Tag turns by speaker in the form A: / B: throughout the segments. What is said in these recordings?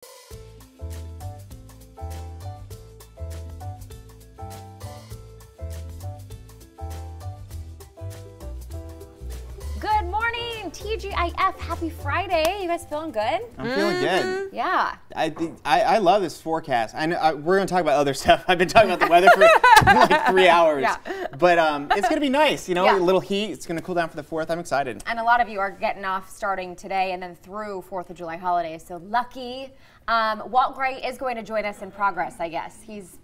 A: Good morning, TGIF. Happy Friday. You guys feeling good?
B: I'm feeling good.
A: Yeah.
B: I love this forecast. I know we're going to talk about other stuff. I've been talking about the weather for like 3 hours.
A: Yeah.
B: But it's going to be nice. You know,
A: Yeah.
B: a little heat. It's going to cool down for the 4th. I'm excited.
A: And a lot of you are getting off starting today and then through 4th of July holidays. So lucky. Walt Gray is going to join us in progress, I guess. He's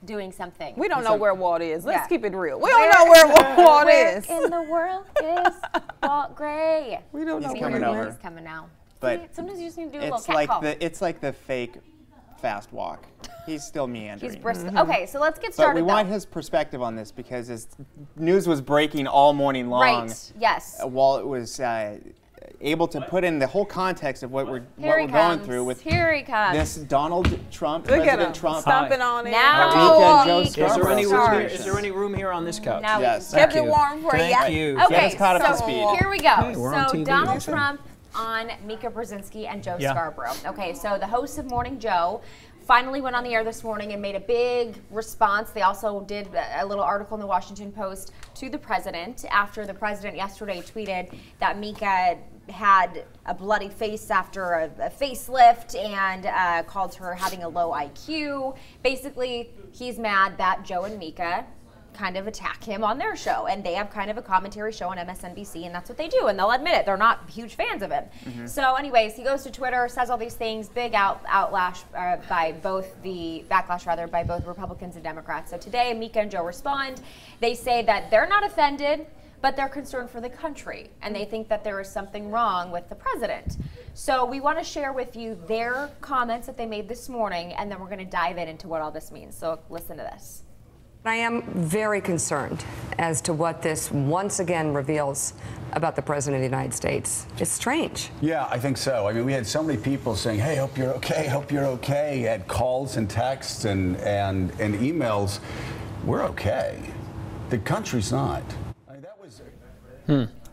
A: doing something.
C: We don't know where Walt is. Let's
A: Yeah.
C: keep it real. We don't know where Walt is.
A: Where in the world is Walt Gray?
C: We don't know
B: He's
C: where
B: coming
C: he
B: over.
C: is.
A: He's coming now.
B: But
A: See, sometimes you just need to do a little
B: It's
A: cat
B: like
A: call.
B: it's like the fake fast walk. He's still meandering.
A: He's brisk. Okay, so let's get
B: But
A: started.
B: we want
A: though.
B: his perspective on this because his news was breaking all morning long.
A: Right. Yes.
B: Walt was able to put in the whole context of what we're
A: Here he
B: going
A: comes.
B: through with
A: Here he comes.
B: this Donald Trump,
C: Look at
B: President
C: him
B: Trump.
C: stomping on it.
A: Now
B: Mika and Joe
A: we
B: Scarborough.
D: Is there any room
A: start.
D: here? Is there any room here on this couch?
A: Now we
B: Yes.
A: can
C: Kept
A: start.
C: it warm for you.
D: Thank you.
A: Okay,
B: us caught up to
A: so
B: speed.
A: here we go.
D: Hey, we're on
A: so
D: TV.
A: Donald Trump on Mika Brzezinski and Joe
D: Yeah.
A: Scarborough. Okay, so the hosts of Morning Joe finally went on the air this morning and made a big response. They also did a little article in the Washington Post to the president after the president yesterday tweeted that Mika had a bloody face after a facelift and called her having a low IQ. Basically, he's mad that Joe and Mika kind of attack him on their show, and they have kind of a commentary show on MSNBC, and that's what they do, and they'll admit it. They're not huge fans of him. So anyways, he goes to Twitter, says all these things, big backlash by both Republicans and Democrats. So today, Mika and Joe respond. They say that they're not offended, but they're concerned for the country, and they think that there is something wrong with the president. So we want to share with you their comments that they made this morning, and then we're going to dive into what all this means. So listen to this.
E: I am very concerned as to what this once again reveals about the President of the United States. It's strange.
F: Yeah, I think so. I mean, we had so many people saying, hey, hope you're okay, hope you're okay, at calls and texts and emails. We're okay. The country's not. I mean, that was...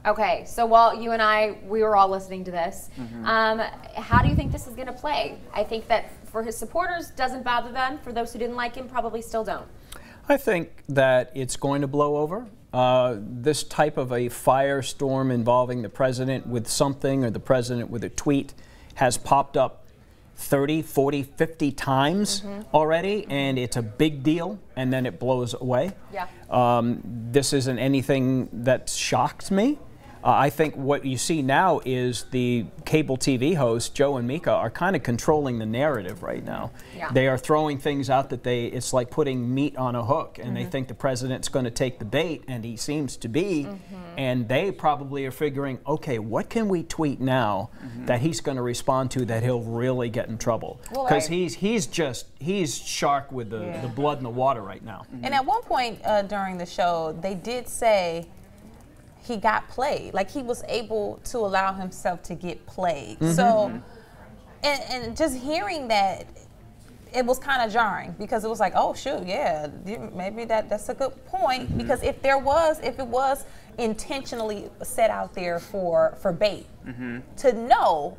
A: Okay, so Walt, you and I, we were all listening to this. How do you think this is going to play? I think that for his supporters, doesn't bother them. For those who didn't like him, probably still don't.
D: I think that it's going to blow over. This type of a firestorm involving the president with something or the president with a tweet has popped up 30, 40, 50 times already, and it's a big deal, and then it blows away.
A: Yeah.
D: This isn't anything that shocked me. I think what you see now is the cable TV hosts, Joe and Mika, are kind of controlling the narrative right now.
A: Yeah.
D: They are throwing things out that it's like putting meat on a hook, and they think the president's going to take the bait, and he seems to be, and they probably are figuring, okay, what can we tweet now that he's going to respond to that he'll really get in trouble? Because he's shark with the blood in the water right now.
C: And at one point during the show, they did say he got played. Like, he was able to allow himself to get played. So, and just hearing that, it was kind of jarring because it was like, oh shoot, yeah, maybe that's a good point. Because if it was intentionally set out there for bait, to know,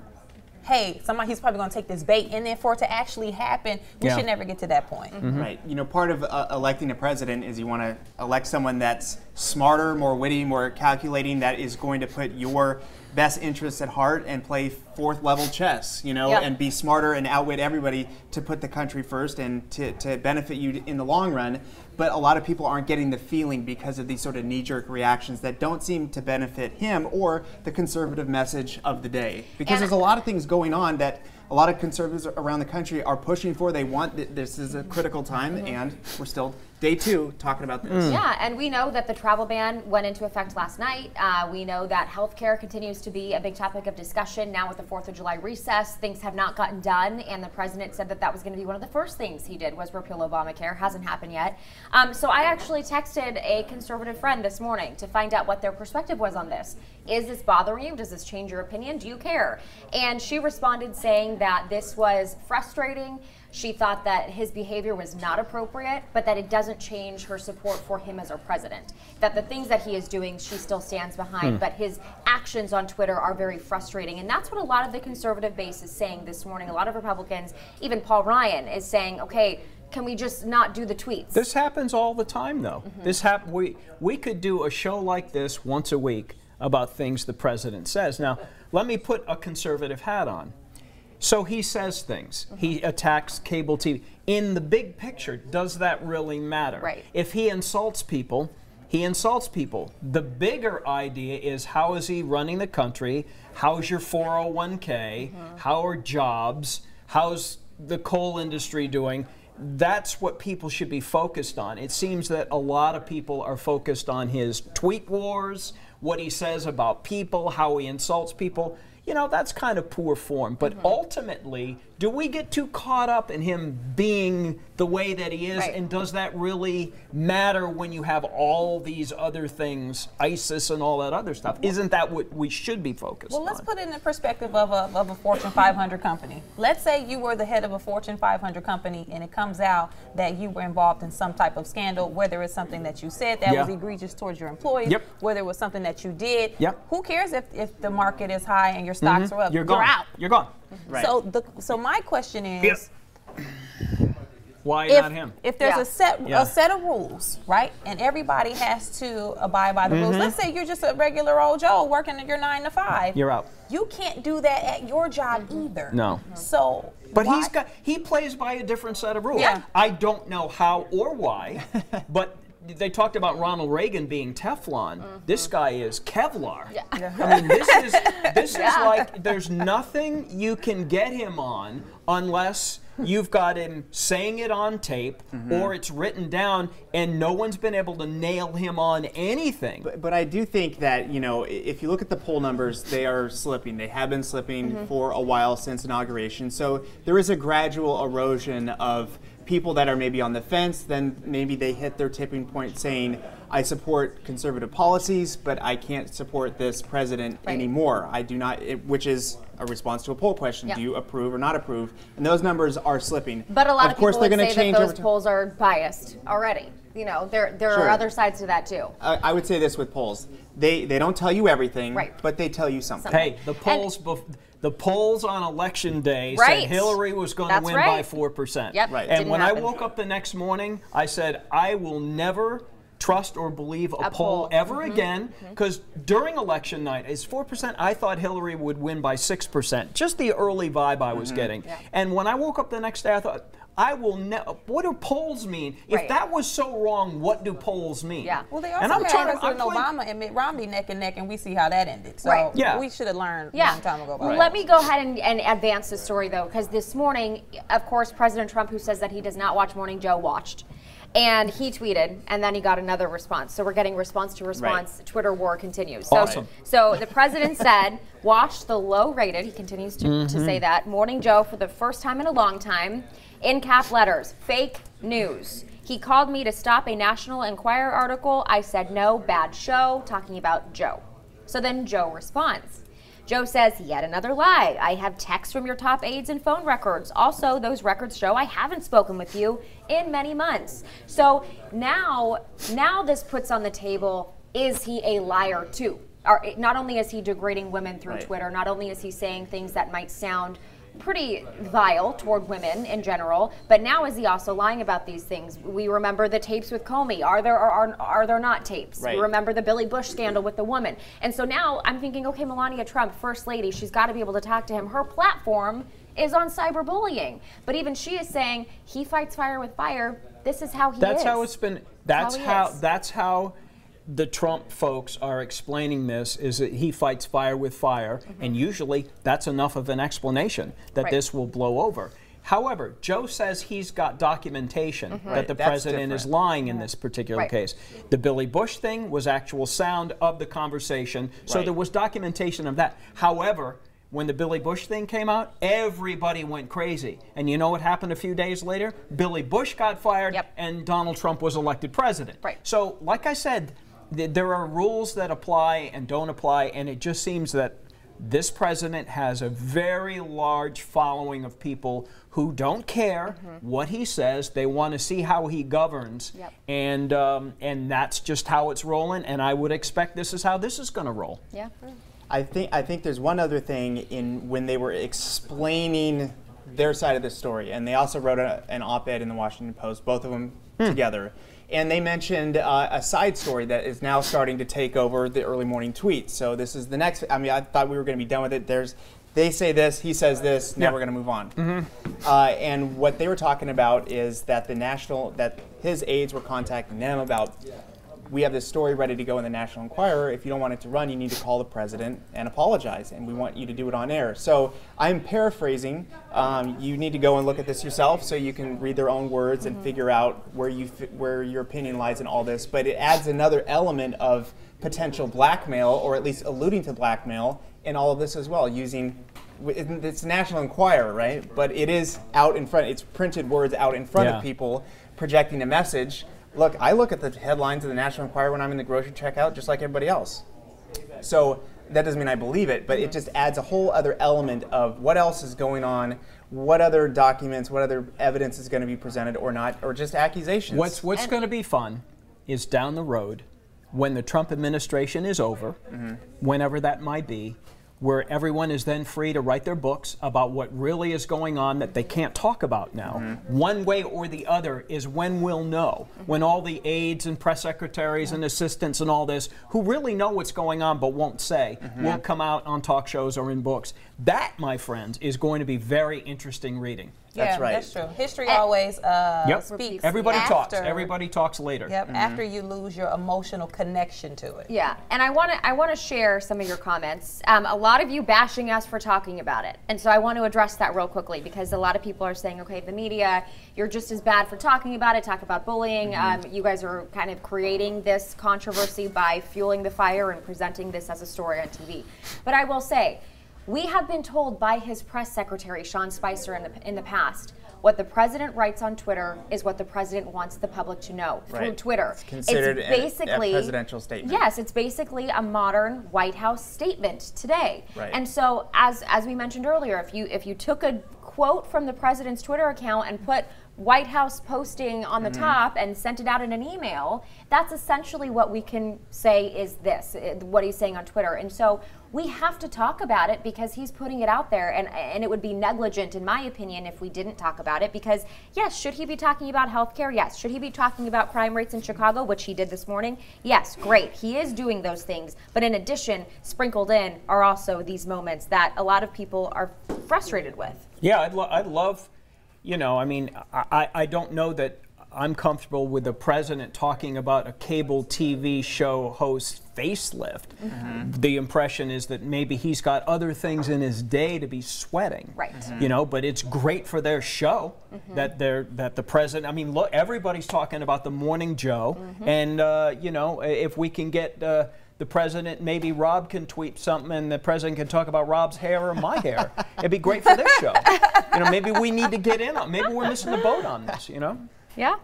C: hey, he's probably going to take this bait, and then for it to actually happen, we should never get to that point.
B: Right. You know, part of electing a president is you want to elect someone that's smarter, more witty, more calculating, that is going to put your best interests at heart and play fourth level chess, you know, and be smarter and outwit everybody to put the country first and to benefit you in the long run. But a lot of people aren't getting the feeling because of these sort of knee-jerk reactions that don't seem to benefit him or the conservative message of the day. Because there's a lot of things going on that a lot of conservatives around the country are pushing for. They want this is a critical time, and we're still day 2 talking about this.
A: Yeah, and we know that the travel ban went into effect last night. We know that healthcare continues to be a big topic of discussion now with the 4th of July recess. Things have not gotten done, and the president said that was going to be one of the first things he did was repeal Obamacare. Hasn't happened yet. So I actually texted a conservative friend this morning to find out what their perspective was on this. Is this bothering you? Does this change your opinion? Do you care? And she responded saying that this was frustrating. she thought that his behavior was not appropriate, but that it doesn't change her support for him as our president. That the things that he is doing, she still stands behind, but his actions on Twitter are very frustrating. And that's what a lot of the conservative base is saying this morning. A lot of Republicans, even Paul Ryan, is saying, okay, can we just not do the tweets?
D: This happens all the time, though. We could do a show like this once a week about things the president says. Now, let me put a conservative hat on. So he says things. He attacks cable TV. In the big picture, does that really matter?
A: Right.
D: If he insults people, he insults people. The bigger idea is, how is he running the country? How's your 401k? How are jobs? How's the coal industry doing? That's what people should be focused on. It seems that a lot of people are focused on his tweet wars, what he says about people, how he insults people. You know, that's kind of poor form. But ultimately, do we get too caught up in him being the way that he is?
A: Right.
D: And does that really matter when you have all these other things, ISIS and all that other stuff? Isn't that what we should be focused on?
C: Well, let's put it in the perspective of a Fortune 500 company. Let's say you were the head of a Fortune 500 company and it comes out that you were involved in some type of scandal, whether it's something that you said that was egregious towards your employees, whether it was something that you did. Who cares if the market is high and your stocks are up?
D: You're gone.
C: out.
D: You're gone.
B: Right.
C: So my question is,
D: why not him?
C: if there's a set of rules, right, and everybody has to abide by the rules. Let's say you're just a regular old Joe working your 9 to 5.
D: You're out.
C: You can't do that at your job either.
D: No.
C: So,
D: but
C: why?
D: he plays by a different set of rules.
C: Yeah.
D: I don't know how or why, but they talked about Ronald Reagan being Teflon. This guy is Kevlar. I mean, this is like, there's nothing you can get him on unless you've got him saying it on tape or it's written down, and no one's been able to nail him on anything.
B: But I do think that, you know, if you look at the poll numbers, they are slipping. They have been slipping for a while since inauguration. So there is a gradual erosion of people that are maybe on the fence. Then maybe they hit their tipping point saying, I support conservative policies, but I can't support this president anymore. I do not, which is a response to a poll question. Do you approve or not approve? And those numbers are slipping.
A: But a lot of
B: course,
A: people
B: they're
A: would
B: going
A: say
B: to change
A: that
B: over
A: those
B: time.
A: polls are biased already. You know, there are other sides to that too.
B: I would say this with polls. They don't tell you everything,
A: Right.
B: but they tell you something.
D: Hey, the polls on election day said Hillary was going to win by 4%.
A: Yep.
B: Right.
D: And
A: Didn't
D: when
A: happen.
D: I woke up the next morning, I said, I will never trust or believe a poll ever again, because during election night, is 4%, I thought Hillary would win by 6%. Just the early vibe I was getting. And when I woke up the next day, I thought, I will never. What do polls mean? If that was so wrong, what do polls mean?
A: Yeah.
C: Well, they also had President Obama and Mitt Romney neck and neck, and we see how that ended. So we should have learned a long time ago about that.
A: Let me go ahead and advance the story, though, because this morning, of course, President Trump, who says that he does not watch Morning Joe, watched. And he tweeted, and then he got another response. So we're getting response to response. Twitter war continues. So,
D: Awesome.
A: So the president said, watch the low-rated, he continues to say that, Morning Joe for the first time in a long time, in cap letters, fake news. He called me to stop a National Enquirer article. I said no, bad show, talking about Joe. So then Joe responds. Joe says, yet another lie. I have texts from your top aides and phone records. Also, those records show I haven't spoken with you in many months. So now this puts on the table, is he a liar too? Or not only is he degrading women through Twitter, not only is he saying things that might sound pretty vile toward women in general, but now is he also lying about these things? We remember the tapes with Comey. Are there or are there not tapes? We remember the Billy Bush scandal with the woman. And so now I'm thinking, okay, Melania Trump, First Lady, she's got to be able to talk to him. Her platform is on cyberbullying. But even she is saying he fights fire with fire. This is how he is.
D: That's how it's been. That's how the Trump folks are explaining this, is that he fights fire with fire, and usually that's enough of an explanation that this will blow over. However, Joe says he's got documentation that the president is lying in this particular case. The Billy Bush thing was actual sound of the conversation, so there was documentation of that. However, when the Billy Bush thing came out, everybody went crazy. And you know what happened a few days later? Billy Bush got fired, and Donald Trump was elected president. So, like I said, there are rules that apply and don't apply, and it just seems that this president has a very large following of people who don't care what he says. They want to see how he governs, and that's just how it's rolling. And I would expect this is how this is going to roll.
A: Yeah.
B: I think there's one other thing in when they were explaining their side of the story, and they also wrote an op-ed in the Washington Post, both of them together. And they mentioned a side story that is now starting to take over the early morning tweets. So this is the next. I mean, I thought we were going to be done with it. They say this, he says this. Now we're going to move on. And what they were talking about is that that his aides were contacting them about. We have this story ready to go in the National Enquirer. If you don't want it to run, you need to call the president and apologize, and we want you to do it on air. So I'm paraphrasing. You need to go and look at this yourself so you can read their own words and figure out where your opinion lies in all this. But it adds another element of potential blackmail, or at least alluding to blackmail, in all of this as well, using. It's National Enquirer, right? But it is out in front. It's printed words out in front of people, projecting a message. Look, I look at the headlines of the National Enquirer when I'm in the grocery checkout, just like everybody else. So that doesn't mean I believe it, but it just adds a whole other element of what else is going on, what other documents, what other evidence is going to be presented or not, or just accusations.
D: What's going to be fun is down the road, when the Trump administration is over, whenever that might be, where everyone is then free to write their books about what really is going on that they can't talk about now. One way or the other is when we'll know, when all the aides and press secretaries and assistants and all this, who really know what's going on but won't say, will come out on talk shows or in books. That, my friends, is going to be very interesting reading.
B: That's right.
C: That's true. History always speaks.
D: Everybody
C: after,
D: talks. Everybody talks later.
C: Yep. After you lose your emotional connection to it.
A: Yeah, and I want to share some of your comments. A lot of you bashing us for talking about it, and so I want to address that real quickly because a lot of people are saying, okay, the media, you're just as bad for talking about it. Talk about bullying. You guys are kind of creating this controversy by fueling the fire and presenting this as a story on TV. But I will say, we have been told by his press secretary, Sean Spicer, in the past, what the president writes on Twitter is what the president wants the public to know through Twitter.
B: It's considered a presidential statement.
A: Yes, it's basically a modern White House statement today.
B: Right.
A: And so, as we mentioned earlier, if you took a quote from the president's Twitter account and put White House posting on the top and sent it out in an email, that's essentially what we can say is this, what he's saying on Twitter. And so we have to talk about it because he's putting it out there, and it would be negligent, in my opinion, if we didn't talk about it. Because, yes, should he be talking about healthcare? Yes. Should he be talking about crime rates in Chicago, which he did this morning? Yes, great. He is doing those things. But in addition, sprinkled in are also these moments that a lot of people are frustrated with.
D: Yeah, I'd love, I mean, I don't know that I'm comfortable with the president talking about a cable TV show host facelift. The impression is that maybe he's got other things in his day to be sweating.
A: Right.
D: But it's great for their show that the president, I mean, look, everybody's talking about the Morning Joe, and if we can get the president, maybe Rob can tweet something and the president can talk about Rob's hair or my hair. It'd be great for their show. Maybe we need to get in on, maybe we're missing the boat on this,
A: Yeah.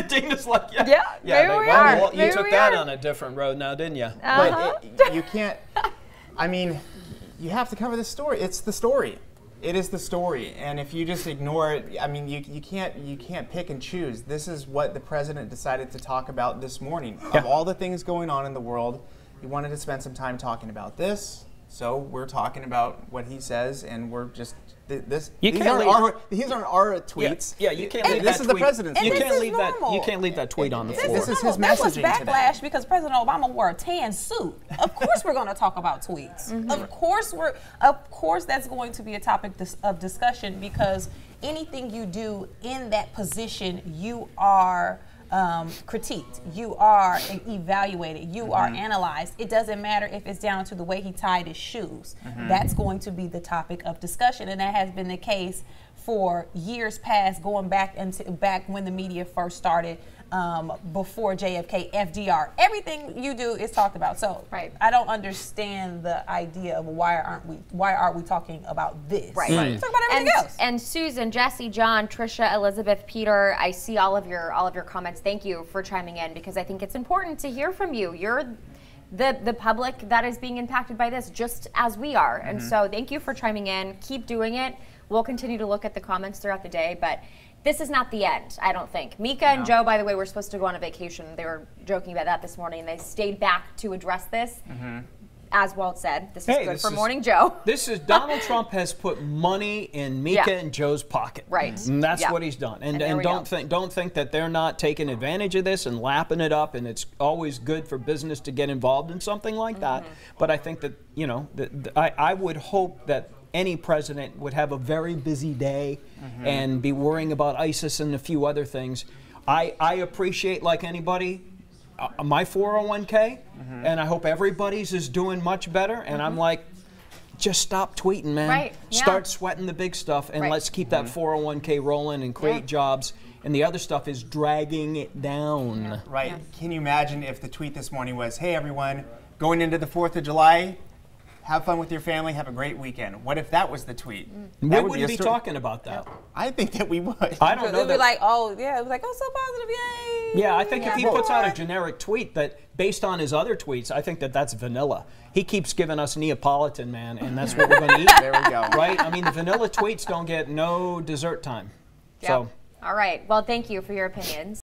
D: Dana's like,
A: maybe we are.
D: Well, you
A: Maybe
D: took
A: we
D: that
A: are.
D: on a different road now, didn't you?
B: But you can't, I mean, you have to cover the story. It's the story. It is the story. And if you just ignore it, I mean, you can't pick and choose. This is what the president decided to talk about this morning. Of all the things going on in the world, he wanted to spend some time talking about this. So we're talking about what he says, and we're just these aren't our tweets.
D: Yeah, you can't leave
B: this
D: that
B: is
D: tweet.
B: the president's
C: And
B: tweet.
C: this is normal.
D: You can't leave that tweet on the floor.
B: This is his
C: That was
B: messaging
C: backlash
B: today.
C: because President Obama wore a tan suit. Of course we're going to talk about tweets. Of course that's going to be a topic of discussion because anything you do in that position, you are critiqued, you are evaluated, you are analyzed. It doesn't matter if it's down to the way he tied his shoes. That's going to be the topic of discussion, and that has been the case for years past, going back when the media first started, before JFK, FDR. Everything you do is talked about. So I don't understand the idea of why aren't we talking about this?
A: Right.
C: Talk about everything else.
A: And Susan, Jesse, John, Trisha, Elizabeth, Peter, I see all of your comments. Thank you for chiming in because I think it's important to hear from you. You're the public that is being impacted by this just as we are. And so thank you for chiming in. Keep doing it. We'll continue to look at the comments throughout the day, but this is not the end, I don't think. Mika and Joe, by the way, were supposed to go on a vacation. They were joking about that this morning, and they stayed back to address this. As Walt said, this is good for Morning Joe.
D: This is Donald Trump has put money in Mika and Joe's pocket.
A: Right.
D: And that's what he's done. And don't think that they're not taking advantage of this and lapping it up, and it's always good for business to get involved in something like that. But I think that, you know, I would hope that any president would have a very busy day and be worrying about ISIS and a few other things. I appreciate, like anybody, my 401k, and I hope everybody's is doing much better. And I'm like, just stop tweeting, man.
A: Right.
D: Start sweating the big stuff, and let's keep that 401k rolling and create jobs. And the other stuff is dragging it down.
B: Right. Can you imagine if the tweet this morning was, hey, everyone, going into the 4th of July, have fun with your family, have a great weekend. What if that was the tweet?
D: We wouldn't be talking about that.
B: I think that we would.
D: I don't know.
C: It'd be like, oh, yeah, it was like, oh, so positive, yay.
D: Yeah, I think if he puts out a generic tweet that, based on his other tweets, I think that that's vanilla. He keeps giving us Neapolitan, man, and that's what we're going to eat.
B: There we go.
D: Right? I mean, the vanilla tweets don't get no dessert time.
A: So. All right. Well, thank you for your opinions.